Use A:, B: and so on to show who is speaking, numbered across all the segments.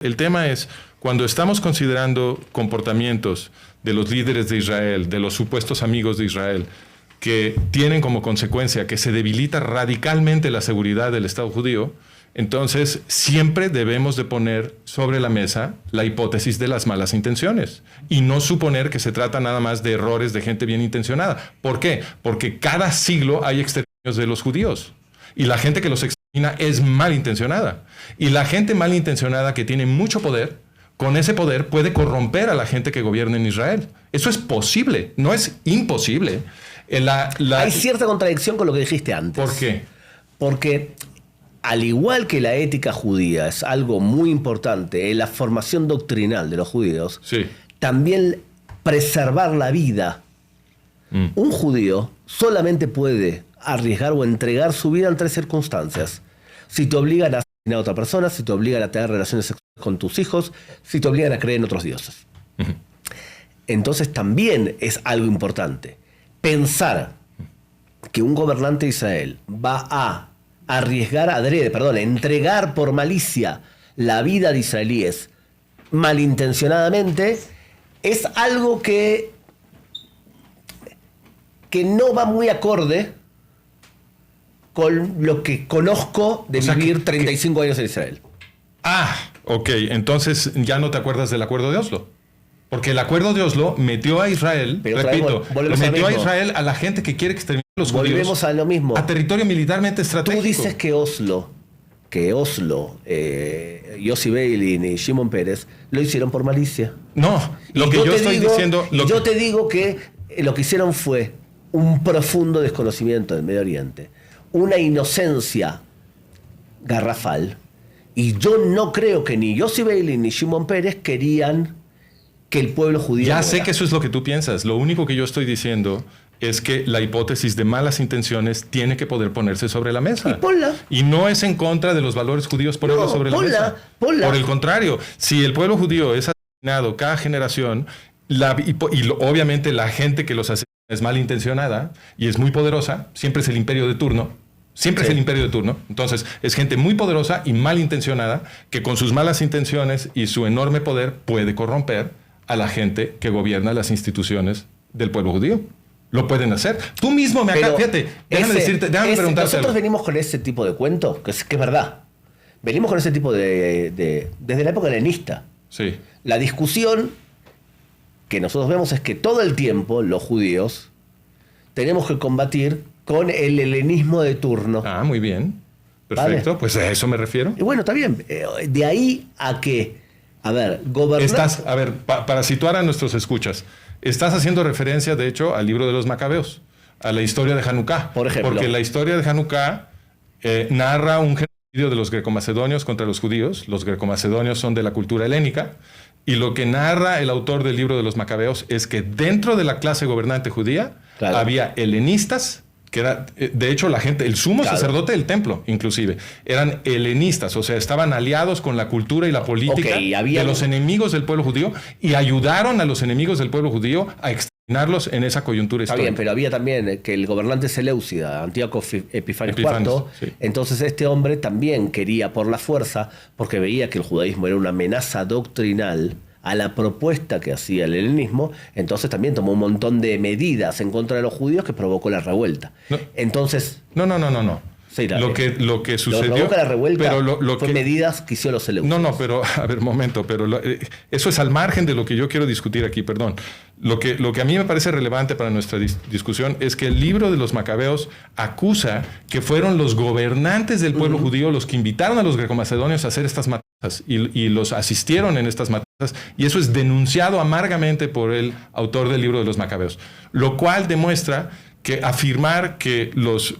A: El tema es, cuando estamos considerando comportamientos de los líderes de Israel, de los supuestos amigos de Israel, que tienen como consecuencia que se debilita radicalmente la seguridad del Estado judío, entonces siempre debemos de poner sobre la mesa la hipótesis de las malas intenciones y no suponer que se trata nada más de errores de gente bien intencionada. ¿Por qué? Porque cada siglo hay exterminios de los judíos y la gente que los extermina es malintencionada. Y la gente malintencionada que tiene mucho poder, con ese poder puede corromper a la gente que gobierna en Israel. Eso es posible, no es imposible.
B: Hay cierta contradicción con lo que dijiste antes.
A: ¿Por qué?
B: Porque al igual que la ética judía es algo muy importante en la formación doctrinal de los judíos,
A: sí,
B: también preservar la vida. Un judío solamente puede arriesgar o entregar su vida en 3 circunstancias. Si te obligan a asesinar a otra persona, si te obligan a tener relaciones sexuales con tus hijos, si te obligan a creer en otros dioses. Entonces también es algo importante. Pensar que un gobernante de Israel va a entregar por malicia la vida de israelíes malintencionadamente, es algo que no va muy acorde con lo que conozco de vivir 35 años en Israel.
A: Ok, entonces ya no te acuerdas del acuerdo de Oslo. Porque el acuerdo de Oslo metió a Israel, metió a Israel a la gente que quiere exterminar a los judíos.
B: Volvemos a lo mismo.
A: A territorio militarmente estratégico.
B: Tú dices que Oslo, Yossi Beilin y Shimon Peres lo hicieron por malicia.
A: No, lo que yo estoy diciendo...
B: Yo te digo que lo que hicieron fue un profundo desconocimiento del Medio Oriente, una inocencia garrafal, y yo no creo que ni Yossi Beilin ni Shimon Peres querían que el pueblo judío...
A: Ya sé que eso es lo que tú piensas. Lo único que yo estoy diciendo es que la hipótesis de malas intenciones tiene que poder ponerse sobre la mesa.
B: Y ponla.
A: Y no es en contra de los valores judíos ponerlo sobre la mesa.
B: Ponla.
A: Por el contrario, si el pueblo judío es asesinado cada generación, obviamente la gente que los asesina es malintencionada y es muy poderosa, siempre es el imperio de turno. Siempre es el imperio de turno. Entonces, es gente muy poderosa y malintencionada que con sus malas intenciones y su enorme poder puede corromper a la gente que gobierna las instituciones del pueblo judío. Lo pueden hacer. Tú mismo me acabas... Fíjate, déjame preguntarte.
B: Nosotros venimos con ese tipo de cuento, que es verdad. Venimos con ese tipo desde la época helenista.
A: Sí.
B: La discusión que nosotros vemos es que todo el tiempo los judíos tenemos que combatir con el helenismo de turno.
A: Muy bien. Perfecto. ¿Vale? Pues a eso me refiero.
B: Y bueno, está bien. De ahí a que... gobernar...
A: Para situar a nuestros escuchas, estás haciendo referencia, de hecho, al libro de los Macabeos, a la historia de Hanukkah.
B: Por ejemplo.
A: Porque la historia de Hanukkah narra un genocidio de los greco-macedonios contra los judíos. Los greco-macedonios son de la cultura helénica. Y lo que narra el autor del libro de los Macabeos es que dentro de la clase gobernante judía había helenistas, que era, de hecho, la gente, el sumo sacerdote del templo, inclusive, eran helenistas, o sea, estaban aliados con la cultura y la política de los enemigos del pueblo judío y ayudaron a los enemigos del pueblo judío a exterminarlos en esa coyuntura histórica.
B: Está bien, pero había también que el gobernante Seleucida, Antíoco Epifanes IV, entonces este hombre también quería por la fuerza, porque veía que el judaísmo era una amenaza doctrinal a la propuesta que hacía el helenismo, entonces también tomó un montón de medidas en contra de los judíos que provocó la revuelta. Entonces...
A: No. Sí, lo que sucedió...
B: Lo que provoca la revuelta
A: fue
B: medidas que hicieron los seleucidas.
A: No, pero, a ver, momento, pero eso es al margen de lo que yo quiero discutir aquí, perdón. Lo que a mí me parece relevante para nuestra discusión es que el libro de los Macabeos acusa que fueron los gobernantes del pueblo judío los que invitaron a los greco-macedonios a hacer estas matanzas y los asistieron en estas matanzas, y eso es denunciado amargamente por el autor del libro de los Macabeos, lo cual demuestra que afirmar que los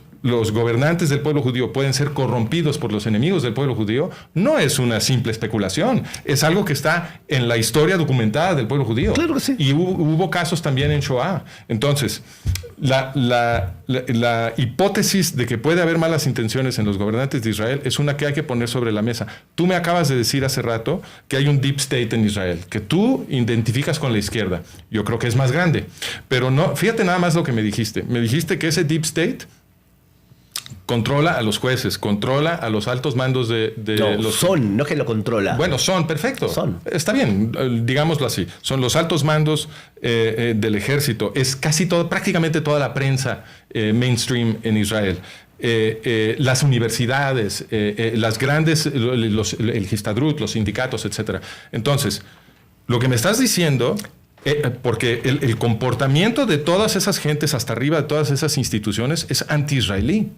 A: gobernantes del pueblo judío pueden ser corrompidos por los enemigos del pueblo judío no es una simple especulación, es algo que está en la historia documentada del pueblo judío.
B: Claro que sí.
A: Y hubo casos también en Shoah. Entonces, la hipótesis de que puede haber malas intenciones en los gobernantes de Israel es una que hay que poner sobre la mesa. Tú me acabas de decir hace rato que hay un deep state en Israel, que tú identificas con la izquierda. Yo creo que es más grande. Pero no, fíjate nada más lo que me dijiste. Me dijiste que ese deep state controla a los jueces, controla a los altos mandos de
B: No,
A: los...
B: no es que lo controla.
A: Bueno, perfecto. Está bien, digámoslo así. Son los altos mandos del ejército. Es casi prácticamente toda la prensa mainstream en Israel. Las universidades, las grandes, el Histadrut, los sindicatos, etc. Entonces, lo que me estás diciendo... porque el comportamiento de todas esas gentes hasta arriba, de todas esas instituciones, es anti-israelí.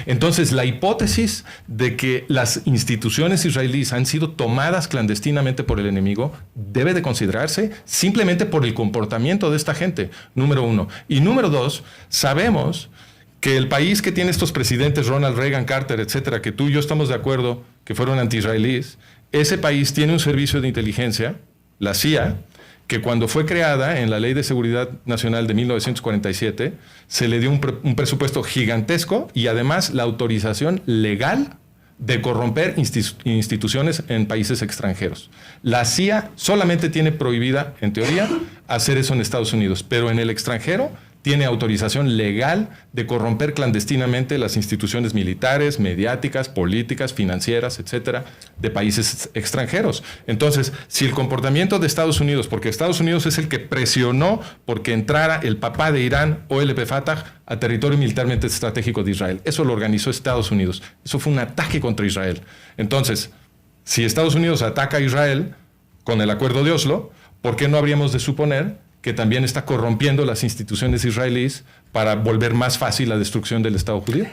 A: Entonces, la hipótesis de que las instituciones israelíes han sido tomadas clandestinamente por el enemigo debe de considerarse simplemente por el comportamiento de esta gente, número uno. Y número dos, sabemos que el país que tiene estos presidentes, Ronald Reagan, Carter, etcétera, que tú y yo estamos de acuerdo que fueron anti-israelíes, ese país tiene un servicio de inteligencia, la CIA, que cuando fue creada en la Ley de Seguridad Nacional de 1947, se le dio un presupuesto gigantesco y además la autorización legal de corromper instituciones en países extranjeros. La CIA solamente tiene prohibida, en teoría, hacer eso en Estados Unidos, pero en el extranjero tiene autorización legal de corromper clandestinamente las instituciones militares, mediáticas, políticas, financieras, etcétera, de países extranjeros. Entonces, si el comportamiento de Estados Unidos, porque Estados Unidos es el que presionó porque entrara el papá de Irán, OLP Fatah, a territorio militarmente estratégico de Israel. Eso lo organizó Estados Unidos. Eso fue un ataque contra Israel. Entonces, si Estados Unidos ataca a Israel con el acuerdo de Oslo, ¿por qué no habríamos de suponer que también está corrompiendo las instituciones israelíes para volver más fácil la destrucción del Estado judío?